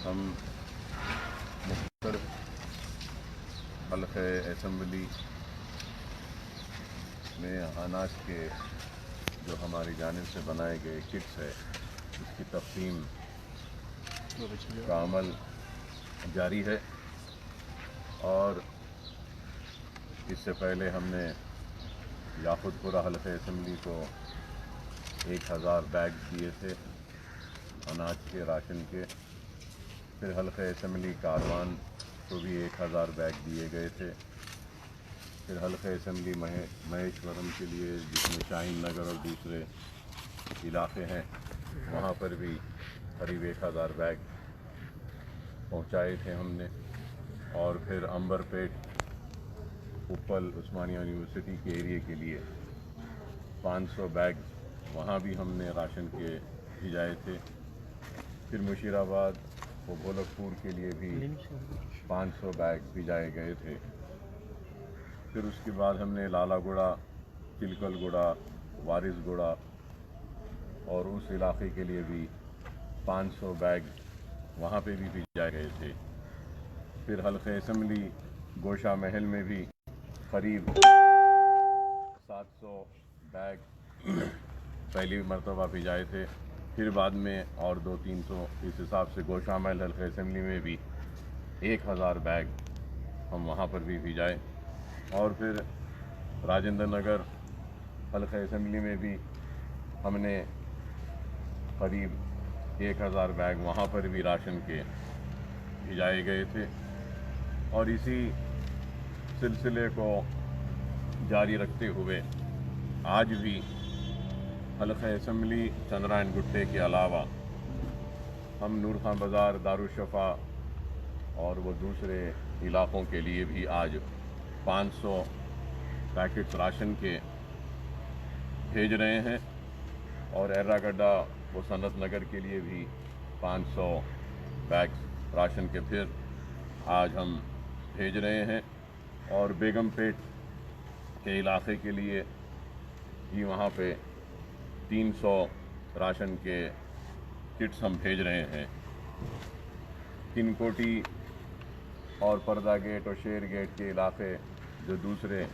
ہم مختلف حلقہ اسمبلی میں اناج کے جو ہماری جانب سے بنائے گئے کٹس ہے اس کی تقسیم کا عمل جاری ہے، اور اس سے پہلے ہم نے یاقوت پورہ حلقہ اسمبلی کو 1000 بیگ دیے تھے اناج کے، راشن کے۔ پھر حلقہ اسمبلی کاروان کو بھی 1000 بیگ دیے گئے تھے۔ پھر حلقہ اسمبلی مہیشورم کے لیے، جس میں شاہین نگر اور دوسرے علاقے ہیں، وہاں پر بھی قریب 1000 بیگ پہنچائے تھے ہم نے۔ اور پھر امبر پیٹ اپل عثمانیہ یونیورسٹی کے ایریے کے لیے 500 بیگ وہاں بھی ہم نے راشن کے بھیجائے تھے۔ پھر مشیر آباد و گولکپور کے لیے بھی 500 بیگ بھیجائے گئے تھے۔ پھر اس کے بعد ہم نے لالا گڑھا، چلکل گڑھا، وارث گڑھا اور اس علاقے کے لیے بھی 500 بیگ وہاں پہ بھی بھیجائے گئے تھے۔ پھر حلقہ اسمبلی گوشہ محل میں بھی قریب 700 بیگ پہلی مرتبہ بھیجائے تھے۔ پھر بعد میں اور 200-300 اس حساب سے گوشہ محل حلقہ اسمبلی میں بھی 1000 بیگ ہم وہاں پر بھی بھیجائے۔ اور پھر راجندر نگر حلقہ اسمبلی میں بھی ہم نے قریب 1000 بیگ وہاں پر بھی راشن کے بھیجائے گئے تھے۔ اور اسی سلسلے کو جاری رکھتے ہوئے آج بھی حلقہ اسمبلی چندرائن گٹے کے علاوہ ہم نور خان بازار، دارالشفا اور وہ دوسرے علاقوں کے لیے بھی آج 500 پیکٹس راشن کے بھیج رہے ہیں، اور ایرا گڈھا و صنعت نگر کے لیے بھی 500 بیگس راشن کے پھر آج ہم بھیج رہے ہیں۔ اور بیگم پیٹ کے علاقے کے لیے بھی وہاں پہ 300 راشن کے کٹس ہم بھیج رہے ہیں۔ کنکوٹی اور پردہ گیٹ اور شیر گیٹ کے علاقے جو دوسرے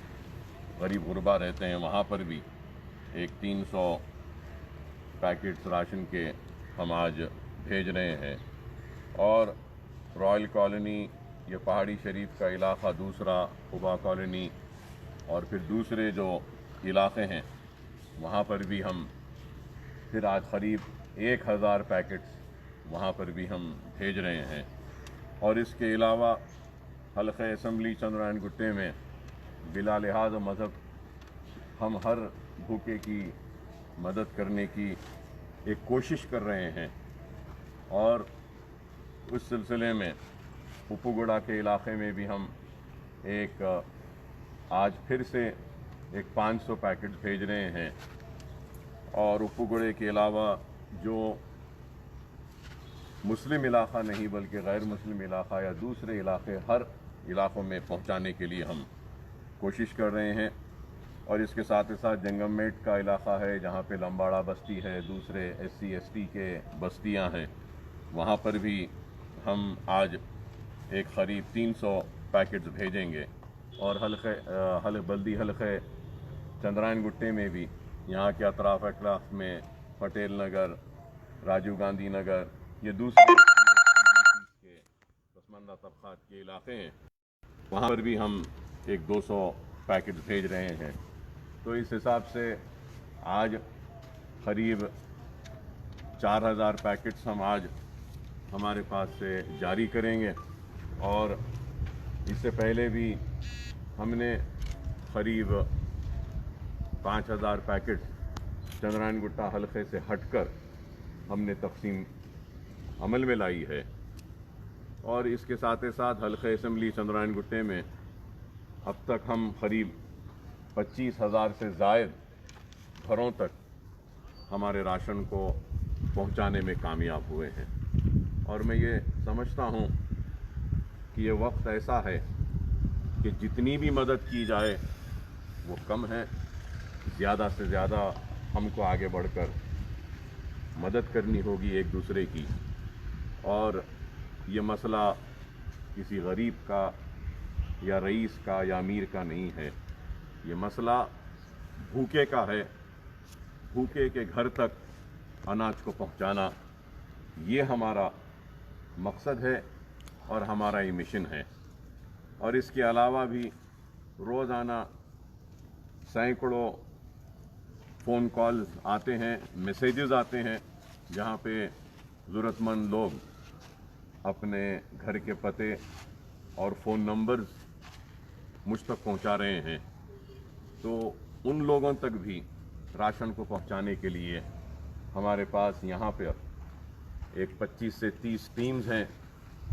غریب غربا رہتے ہیں، وہاں پر بھی 300 پیکٹس راشن کے ہم آج بھیج رہے ہیں۔ اور رائل کالونی، یہ پہاڑی شریف کا علاقہ دوسرا، قبا کالونی اور پھر دوسرے جو علاقے ہیں، وہاں پر بھی ہم پھر آج قریب 1000 پیکٹس وہاں پر بھی ہم بھیج رہے ہیں۔ اور اس کے علاوہ حلقہ اسمبلی چندرائن گٹے میں بلا لحاظ مذہب ہم ہر بھوکے کی مدد کرنے کی ایک کوشش کر رہے ہیں۔ اور اس سلسلے میں اپو گڑھا کے علاقے میں بھی ہم آج پھر سے 500 پیکٹ بھیج رہے ہیں۔ اور اپو گڑھے کے علاوہ جو مسلم علاقہ نہیں بلکہ غیر مسلم علاقہ یا دوسرے علاقے، ہر علاقوں میں پہنچانے کے لیے ہم کوشش کر رہے ہیں۔ اور اس کے ساتھ ساتھ جنگم میٹ کا علاقہ ہے، جہاں پہ لمباڑا بستی ہے، دوسرے SC/ST کے بستیاں ہیں، وہاں پر بھی ہم آج قریب 300 پیکٹس بھیجیں گے۔ اور بلدی حلقہ چندرائن گٹے میں بھی یہاں کے اطراف میں پٹیل نگر، راجیو گاندھی نگر، یہ دوسرے کے پسماندہ طبقات کے علاقے ہیں، وہاں پر بھی ہم 200 پیکٹس بھیج رہے ہیں۔ تو اس حساب سے آج قریب 4000 پیکٹس ہم آج ہمارے پاس سے جاری کریں گے۔ اور اس سے پہلے بھی ہم نے قریب 5000 پیکٹس چندرائن گٹا حلقے سے ہٹ کر ہم نے تقسیم عمل میں لائی ہے۔ اور اس کے ساتھ حلقہ اسمبلی چندرائن گٹے میں اب تک ہم قریب 25000 سے زائد گھروں تک ہمارے راشن کو پہنچانے میں کامیاب ہوئے ہیں۔ اور میں یہ سمجھتا ہوں کہ یہ وقت ایسا ہے کہ جتنی بھی مدد کی جائے وہ کم ہے، زیادہ سے زیادہ ہم کو آگے بڑھ کر مدد کرنی ہوگی ایک دوسرے کی۔ اور یہ مسئلہ کسی غریب کا یا رئیس کا یا امیر کا نہیں ہے، یہ مسئلہ بھوکے کا ہے۔ بھوکے کے گھر تک اناج کو پہنچانا یہ ہمارا مقصد ہے اور ہمارا یہ مشن ہے۔ اور اس کے علاوہ بھی روزانہ سینکڑوں فون کالز آتے ہیں، میسیجز آتے ہیں، جہاں پہ ضرورت مند لوگ اپنے گھر کے پتے اور فون نمبرز مجھ تک پہنچا رہے ہیں۔ تو ان لوگوں تک بھی راشن کو پہنچانے کے لیے ہمارے پاس یہاں پہ ایک 25 سے 30 ٹیمز ہیں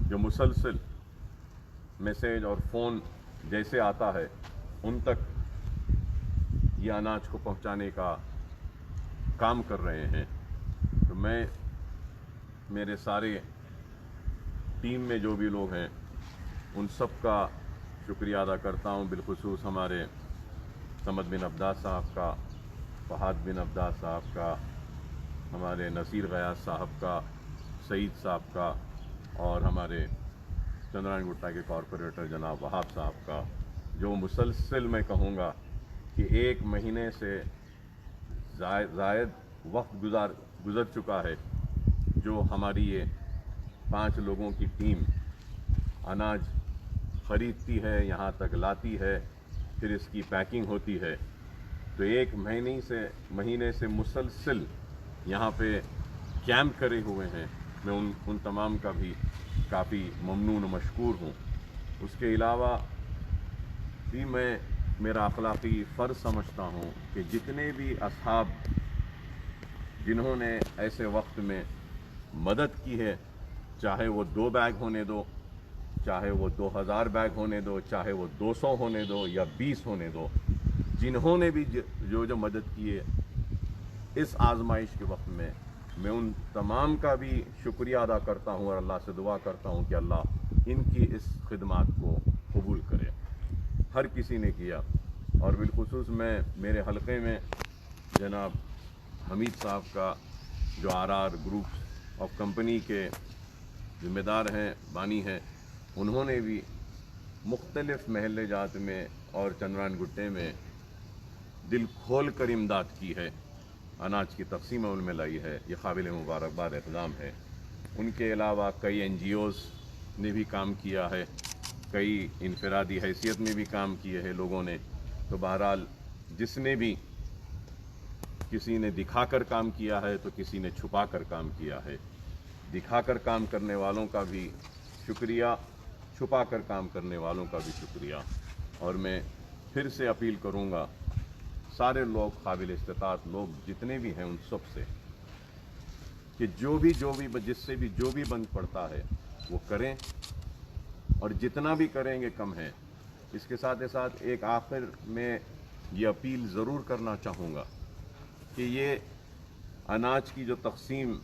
جو مسلسل میسیج اور فون جیسے آتا ہے ان تک یہ اناج کو پہنچانے کا کام کر رہے ہیں۔ تو میں میرے سارے ٹیم میں جو بھی لوگ ہیں ان سب کا شکریہ ادا کرتا ہوں، بالخصوص ہمارے صمد بن عبداس صاحب کا، فہد بن عبداس صاحب کا، ہمارے نصیر غیاث صاحب کا، سعید صاحب کا، اور ہمارے چندرائن گٹا کے کارپوریٹر جناب وہاب صاحب کا، جو مسلسل میں کہوں گا کہ 1 مہینے سے زائد وقت گزر چکا ہے جو ہماری یہ 5 لوگوں کی ٹیم اناج خریدتی ہے، یہاں تک لاتی ہے، پھر اس کی پیکنگ ہوتی ہے۔ تو 1 مہینے سے مسلسل یہاں پہ کیمپ کرے ہوئے ہیں۔ میں ان تمام کا بھی کافی ممنون و مشکور ہوں۔ اس کے علاوہ بھی میں میرا اخلاقی فرض سمجھتا ہوں کہ جتنے بھی اصحاب جنہوں نے ایسے وقت میں مدد کی ہے، چاہے وہ 2 بیگ ہونے دو، چاہے وہ 2000 بیگ ہونے دو، چاہے وہ 200 ہونے دو یا 20 ہونے دو، جنہوں نے بھی جو مدد کی ہے اس آزمائش کے وقت میں ان تمام کا بھی شکریہ ادا کرتا ہوں اور اللہ سے دعا کرتا ہوں کہ اللہ ان کی اس خدمات کو قبول کرے۔ ہر کسی نے کیا، اور بالخصوص میں میرے حلقے میں جناب حمید صاحب کا، جو RR گروپ آف کمپنی کے ذمہ دار ہیں، بانی ہیں، انہوں نے بھی مختلف محلے جات میں اور چندرائن گٹے میں دل کھول کر امداد کی ہے، اناج کی تقسیم ان میں لائی ہے۔ یہ قابل مبارکباد اقدام ہے۔ ان کے علاوہ کئی NGOز نے بھی کام کیا ہے، کئی انفرادی حیثیت میں بھی کام کیے ہیں لوگوں نے۔ تو بہرحال جس نے بھی، کسی نے دکھا کر کام کیا ہے تو کسی نے چھپا کر کام کیا ہے۔ دکھا کر کام کرنے والوں کا بھی شکریہ، چھپا کر کام کرنے والوں کا بھی شکریہ۔ اور میں پھر سے اپیل کروں گا سارے لوگ، قابل استطاعت لوگ جتنے بھی ہیں، ان سب سے کہ جو بھی جس سے بھی جو بھی بن پڑتا ہے وہ کریں، اور جتنا بھی کریں گے کم ہے۔ اس کے ساتھ ساتھ ایک آخر میں یہ اپیل ضرور کرنا چاہوں گا کہ یہ اناج کی جو تقسیم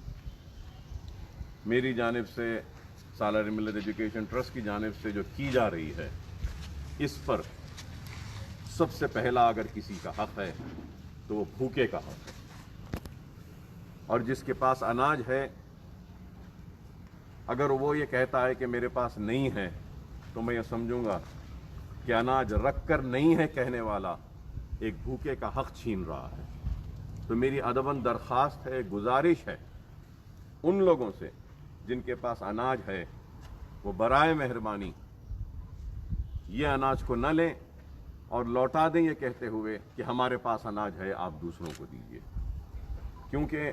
میری جانب سے، سالار ملت ایجوکیشن ٹرسٹ کی جانب سے جو کی جا رہی ہے، اس پر سب سے پہلا اگر کسی کا حق ہے تو وہ بھوکے کا حق ہے۔ اور جس کے پاس اناج ہے، اگر وہ یہ کہتا ہے کہ میرے پاس نہیں ہے، تو میں یہ سمجھوں گا کہ اناج رکھ کر نہیں ہے کہنے والا ایک بھوکے کا حق چھین رہا ہے۔ تو میری ادباً درخواست ہے، گزارش ہے ان لوگوں سے جن کے پاس اناج ہے، وہ برائے مہربانی یہ اناج کو نہ لیں اور لوٹا دیں یہ کہتے ہوئے کہ ہمارے پاس اناج ہے، آپ دوسروں کو دیجیے۔ کیونکہ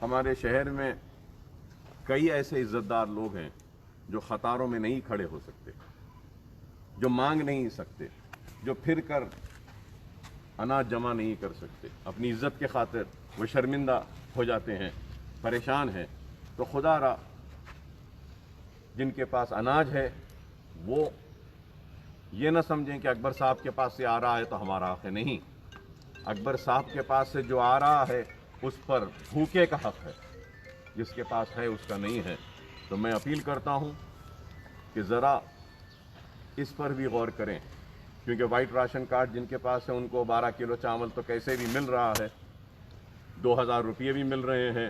ہمارے شہر میں کئی ایسے عزت دار لوگ ہیں جو قطاروں میں نہیں کھڑے ہو سکتے، جو مانگ نہیں سکتے، جو پھر کر اناج جمع نہیں کر سکتے، اپنی عزت کے خاطر وہ شرمندہ ہو جاتے ہیں، پریشان ہیں۔ تو خدا را جن کے پاس اناج ہے وہ یہ نہ سمجھیں کہ اکبر صاحب کے پاس سے آ رہا ہے تو ہمارا حق ہے۔ نہیں، اکبر صاحب کے پاس سے جو آ رہا ہے اس پر بھوکے کا حق ہے، جس کے پاس ہے اس کا نہیں ہے۔ تو میں اپیل کرتا ہوں کہ ذرا اس پر بھی غور کریں، کیونکہ وائٹ راشن کارڈ جن کے پاس ہے ان کو 12 کلو چاول تو کیسے بھی مل رہا ہے، 2000 روپیے بھی مل رہے ہیں،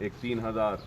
3000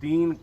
3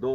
2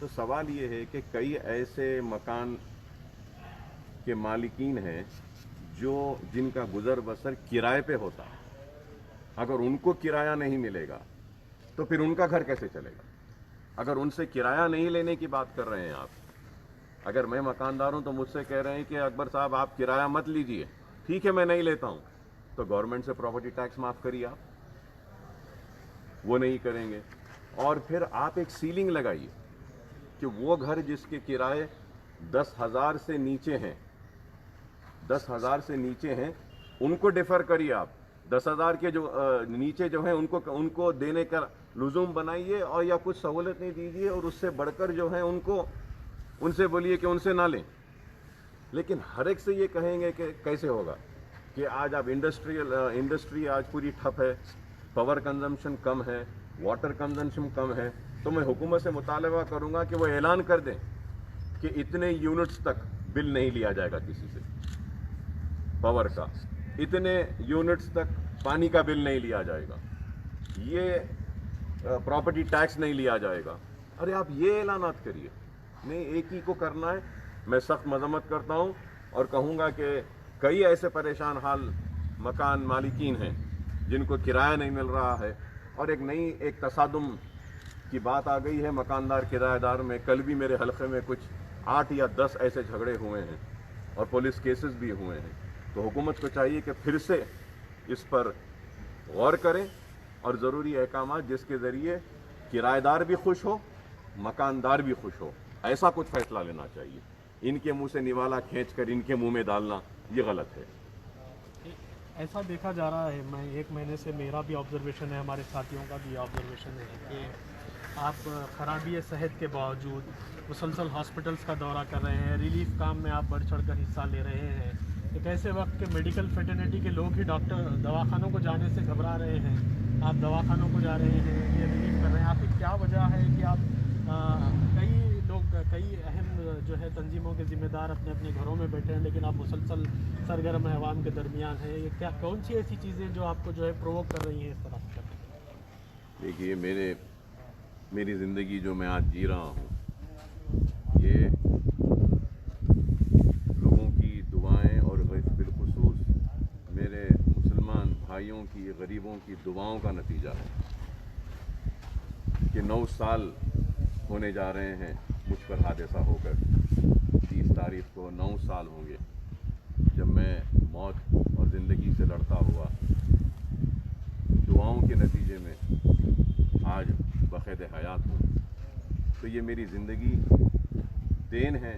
تو سوال یہ ہے کہ کئی ایسے مکان کے مالکین ہیں جن کا گزر بسر کرائے پہ ہوتا ہے. اگر ان کو کرایہ نہیں ملے گا تو پھر ان کا گھر کیسے چلے گا؟ اگر ان سے کرایہ نہیں لینے کی بات کر رہے ہیں آپ، اگر میں مکاندار ہوں تو مجھ سے کہہ رہے ہیں کہ اکبر صاحب آپ کرایہ مت لیجئے، ٹھیک ہے میں نہیں لیتا ہوں، تو گورنمنٹ سے پراپرٹی ٹیکس معاف کریے آپ. وہ نہیں کریں گے. اور پھر آپ ایک سیلنگ لگائیے کہ وہ گھر جس کے کرائے 10,000 سے نیچے ہیں، 10,000 سے نیچے ہیں، ان کو ڈیفر کریے آپ. 10,000 کے جو نیچے جو ہیں ان کو دینے کا لزوم بنائیے، اور یا کچھ سہولت نہیں دیجیے، اور اس سے بڑھ کر جو ہیں ان سے بولیے کہ ان سے نہ لیں. لیکن ہر ایک سے یہ کہیں گے کہ کیسے ہوگا کہ آج آپ انڈسٹری آج پوری ٹھپ ہے، پاور کنزمپشن کم ہے، واٹر کنزمپشن کم ہے. تو میں حکومت سے مطالبہ کروں گا کہ وہ اعلان کر دیں کہ اتنے یونٹس تک بل نہیں لیا جائے گا کسی سے پاور کا، اتنے یونٹس تک پانی کا بل نہیں لیا جائے گا، یہ پراپرٹی ٹیکس نہیں لیا جائے گا. ارے آپ یہ اعلانات کریے، نہیں ایک ہی کو کرنا ہے. میں سخت مذمت کرتا ہوں اور کہوں گا کہ کئی ایسے پریشان حال مکان مالکین ہیں جن کو کرایہ نہیں مل رہا ہے، اور ایک تصادم کی بات آ گئی ہے مکاندار کرایہ دار میں. کل بھی میرے حلقے میں کچھ 8 یا 10 ایسے جھگڑے ہوئے ہیں اور پولیس کیسز بھی ہوئے ہیں. تو حکومت کو چاہیے کہ پھر سے اس پر غور کریں اور ضروری احکامات جس کے ذریعے کرایہ دار بھی خوش ہو، مکاندار بھی خوش ہو، ایسا کچھ فیصلہ لینا چاہیے. ان کے منہ سے نوالا کھینچ کر ان کے منہ میں ڈالنا یہ غلط ہے. ایسا دیکھا جا رہا ہے، میں 1 مہینے سے میرا بھی آبزرویشن ہے، ہمارے ساتھیوں کا بھی آبزرویشن ہے کہ آپ خرابی صحت کے باوجود مسلسل ہاسپٹلس کا دورہ کر رہے ہیں، ریلیف کام میں آپ بڑھ چڑھ کر حصہ لے رہے ہیں. ایک ایسے وقت کہ میڈیکل فیٹرنیٹی کے لوگ ہی ڈاکٹر دواخانوں کو جانے سے گھبرا رہے ہیں، آپ دواخانوں کو جا رہے ہیں، یہ ریلیف کر رہے ہیں. آپ کی کیا وجہ ہے کہ آپ کئی اہم جو ہے تنظیموں کے ذمہ دار اپنے اپنے گھروں میں بیٹھے ہیں، لیکن آپ مسلسل سرگرم عوام کے درمیان ہیں؟ یہ کون سی ایسی چیزیں جو آپ کو جو ہے پرووک کر رہی ہیں اس طرح؟ دیکھیے میری زندگی جو میں آج جی رہا ہوں، یہ لوگوں کی دعائیں اور بالخصوص میرے مسلمان بھائیوں کی، غریبوں کی دعاؤں کا نتیجہ ہے. کہ 9 سال ہونے جا رہے ہیں مجھ پر حادثہ ہو کر. 30 تاریخ کو 9 سال ہوں گے جب میں موت اور زندگی سے لڑتا ہوا. دعاؤں کے نتیجے میں آج بقید حیات ہوں. تو یہ میری زندگی دین ہے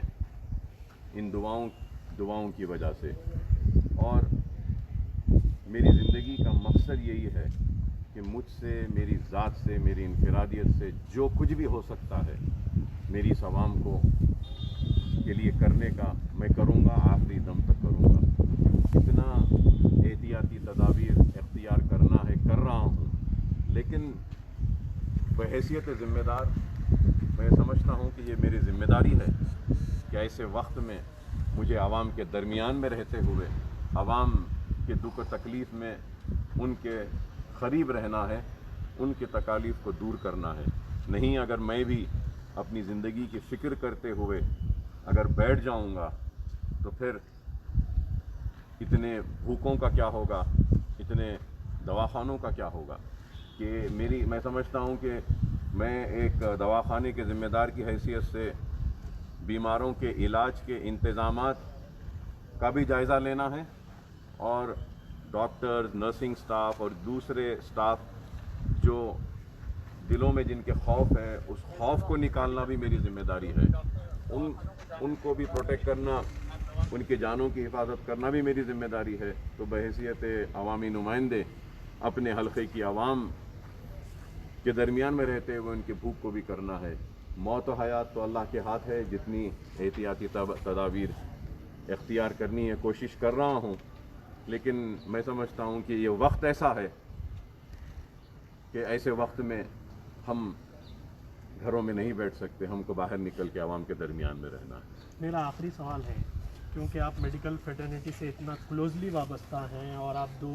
ان دعاؤں کی وجہ سے. اور میری زندگی کا مقصد یہی ہے کہ مجھ سے، میری ذات سے، میری انفرادیت سے جو کچھ بھی ہو سکتا ہے میری اس عوام کے لیے کرنے کا میں کروں گا، آخری دم تک کروں گا. اتنا احتیاطی تدابیر اختیار کرنا ہے کر رہا ہوں، لیکن بحیثیت ذمہ دار میں سمجھتا ہوں کہ یہ میری ذمہ داری ہے کہ ایسے وقت میں مجھے عوام کے درمیان میں رہتے ہوئے عوام کے دکھ و تکلیف میں ان کے قریب رہنا ہے، ان کے تکالیف کو دور کرنا ہے. نہیں اگر میں بھی اپنی زندگی کی فکر کرتے ہوئے اگر بیٹھ جاؤں گا تو پھر اتنے بھوکوں کا کیا ہوگا، اتنے دواخانوں کا کیا ہوگا. کہ میں سمجھتا ہوں کہ میں ایک دواخانے کے ذمہ دار کی حیثیت سے بیماروں کے علاج کے انتظامات کا بھی جائزہ لینا ہے، اور ڈاکٹرز، نرسنگ سٹاف اور دوسرے سٹاف جو دلوں میں جن کے خوف ہے اس خوف کو نکالنا بھی میری ذمہ داری ہے. ان کو بھی پروٹیکٹ کرنا، ان کے جانوں کی حفاظت کرنا بھی میری ذمہ داری ہے. تو بحیثیت عوامی نمائندے اپنے حلقے کی عوام کے درمیان میں رہتے ہوئے ان کے بھوک کو بھی کرنا ہے. موت و حیات تو اللہ کے ہاتھ ہے، جتنی احتیاطی تدابیر اختیار کرنی ہے کوشش کر رہا ہوں. لیکن میں سمجھتا ہوں کہ یہ وقت ایسا ہے کہ ایسے وقت میں ہم گھروں میں نہیں بیٹھ سکتے، ہم کو باہر نکل کے عوام کے درمیان میں رہنا ہے. میرا آخری سوال ہے، کیونکہ آپ میڈیکل فیٹرنیٹی سے اتنا کلوزلی وابستہ ہیں اور آپ 2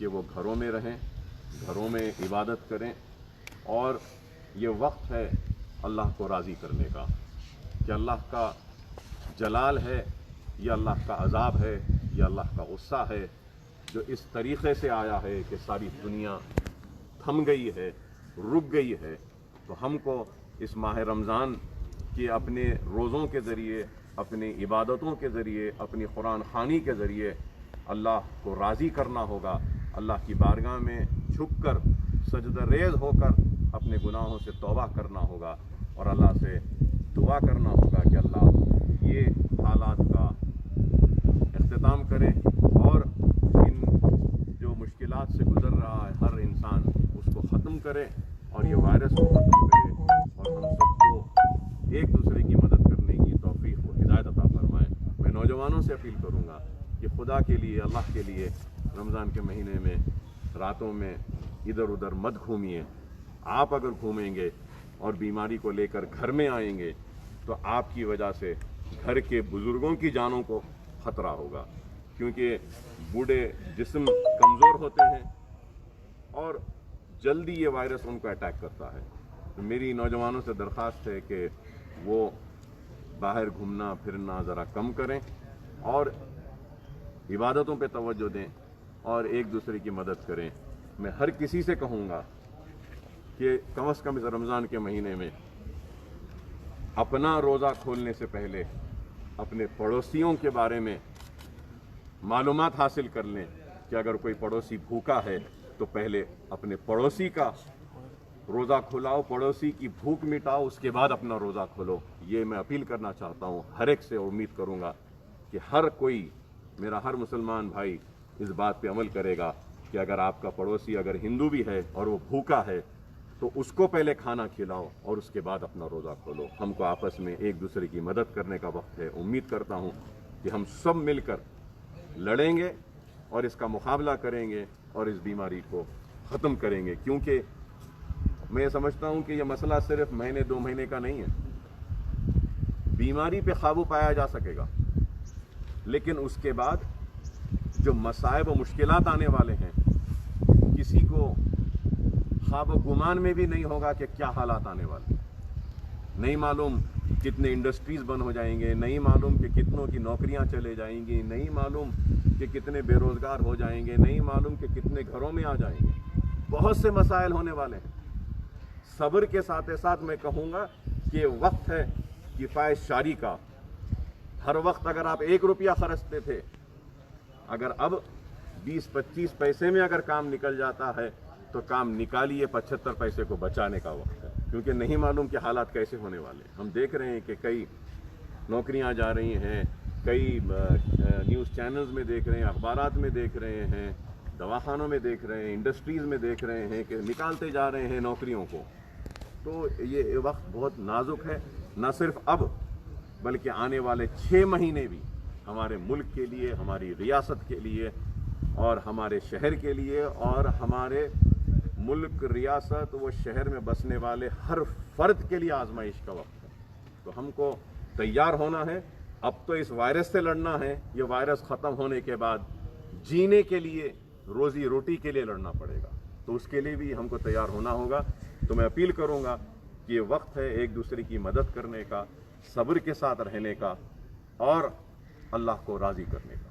کہ وہ گھروں میں رہیں، گھروں میں عبادت کریں، اور یہ وقت ہے اللہ کو راضی کرنے کا کہ اللہ کا جلال ہے یا اللہ کا عذاب ہے یا اللہ کا غصہ ہے جو اس طریقے سے آیا ہے کہ ساری دنیا تھم گئی ہے، رک گئی ہے۔ تو ہم کو اس ماہ رمضان کے اپنے روزوں کے ذریعے، اپنی عبادتوں کے ذریعے، اپنی قرآن خوانی کے ذریعے اللہ کو راضی کرنا ہوگا، اللہ کی بارگاہ میں جھک کر سجدہ ریز ہو کر اپنے گناہوں سے توبہ کرنا ہوگا، اور اللہ سے دعا کرنا ہوگا کہ اللہ یہ حالات کا اختتام کرے اور ان جو مشکلات سے گزر رہا ہے ہر انسان اس کو ختم کرے، اور یہ وائرس کو ختم کرے، اور ہم سب کو ایک دوسرے کی مدد کرنے کی توفیق و ہدایت عطا فرمائے۔ میں نوجوانوں سے اپیل کروں گا کہ خدا کے لیے، اللہ کے لیے رمضان کے مہینے میں راتوں میں ادھر ادھر مت گھومیے۔ آپ اگر گھومیں گے اور بیماری کو لے کر گھر میں آئیں گے تو آپ کی وجہ سے گھر کے بزرگوں کی جانوں کو خطرہ ہوگا، کیونکہ بوڑھے جسم کمزور ہوتے ہیں اور جلدی یہ وائرس ان کو اٹیک کرتا ہے۔ تو میری نوجوانوں سے درخواست ہے کہ وہ باہر گھومنا پھرنا ذرا کم کریں اور عبادتوں پہ توجہ دیں اور ایک دوسرے کی مدد کریں۔ میں ہر کسی سے کہوں گا کہ کم از کم اس رمضان کے مہینے میں اپنا روزہ کھولنے سے پہلے اپنے پڑوسیوں کے بارے میں معلومات حاصل کر لیں کہ اگر کوئی پڑوسی بھوکا ہے تو پہلے اپنے پڑوسی کا روزہ کھلاؤ، پڑوسی کی بھوک مٹاؤ، اس کے بعد اپنا روزہ کھولو۔ یہ میں اپیل کرنا چاہتا ہوں ہر ایک سے، امید کروں گا کہ ہر کوئی، میرا ہر مسلمان بھائی اس بات پہ عمل کرے گا کہ اگر آپ کا پڑوسی اگر ہندو بھی ہے اور وہ بھوکا ہے تو اس کو پہلے کھانا کھلاؤ اور اس کے بعد اپنا روزہ کھولو۔ ہم کو آپس میں ایک دوسرے کی مدد کرنے کا وقت ہے۔ امید کرتا ہوں کہ ہم سب مل کر لڑیں گے اور اس کا مقابلہ کریں گے اور اس بیماری کو ختم کریں گے، کیونکہ میں سمجھتا ہوں کہ یہ مسئلہ صرف مہینے دو مہینے کا نہیں ہے۔ بیماری پہ قابو پایا جا سکے گا، لیکن اس کے بعد جو مصائب و مشکلات آنے والے ہیں کسی کو خواب و گمان میں بھی نہیں ہوگا کہ کیا حالات آنے والے ہیں۔ نہیں معلوم کتنے انڈسٹریز بند ہو جائیں گے، نہیں معلوم کہ کتنوں کی نوکریاں چلے جائیں گی، نہیں معلوم کہ کتنے بے روزگار ہو جائیں گے، نہیں معلوم کہ کتنے گھروں میں آ جائیں گے۔ بہت سے مسائل ہونے والے ہیں۔ صبر کے ساتھ ساتھ میں کہوں گا کہ وقت ہے کفایت شاری کا۔ ہر وقت اگر آپ 1 روپیہ خرچتے تھے، اگر اب 20-25 پیسے میں اگر کام نکل جاتا ہے تو کام نکالیے، 75 پیسے کو بچانے کا وقت ہے، کیونکہ نہیں معلوم کہ حالات کیسے ہونے والے ہیں۔ ہم دیکھ رہے ہیں کہ کئی نوکریاں جا رہی ہیں، کئی نیوز چینلز میں دیکھ رہے ہیں، اخبارات میں دیکھ رہے ہیں، دواخانوں میں دیکھ رہے ہیں، انڈسٹریز میں دیکھ رہے ہیں کہ نکالتے جا رہے ہیں نوکریوں کو۔ تو یہ وقت بہت نازک ہے، نہ صرف اب بلکہ آنے والے 6 مہینے بھی ہمارے ملک کے لیے، ہماری ریاست کے لیے اور ہمارے شہر کے لیے اور ہمارے ملک، ریاست و شہر میں بسنے والے ہر فرد کے لیے آزمائش کا وقت ہے۔ تو ہم کو تیار ہونا ہے۔ اب تو اس وائرس سے لڑنا ہے، یہ وائرس ختم ہونے کے بعد جینے کے لیے، روزی روٹی کے لیے لڑنا پڑے گا، تو اس کے لیے بھی ہم کو تیار ہونا ہوگا۔ تو میں اپیل کروں گا کہ یہ وقت ہے ایک دوسرے کی مدد کرنے کا، صبر کے ساتھ رہنے کا اور اللہ کو راضی کرنے کا۔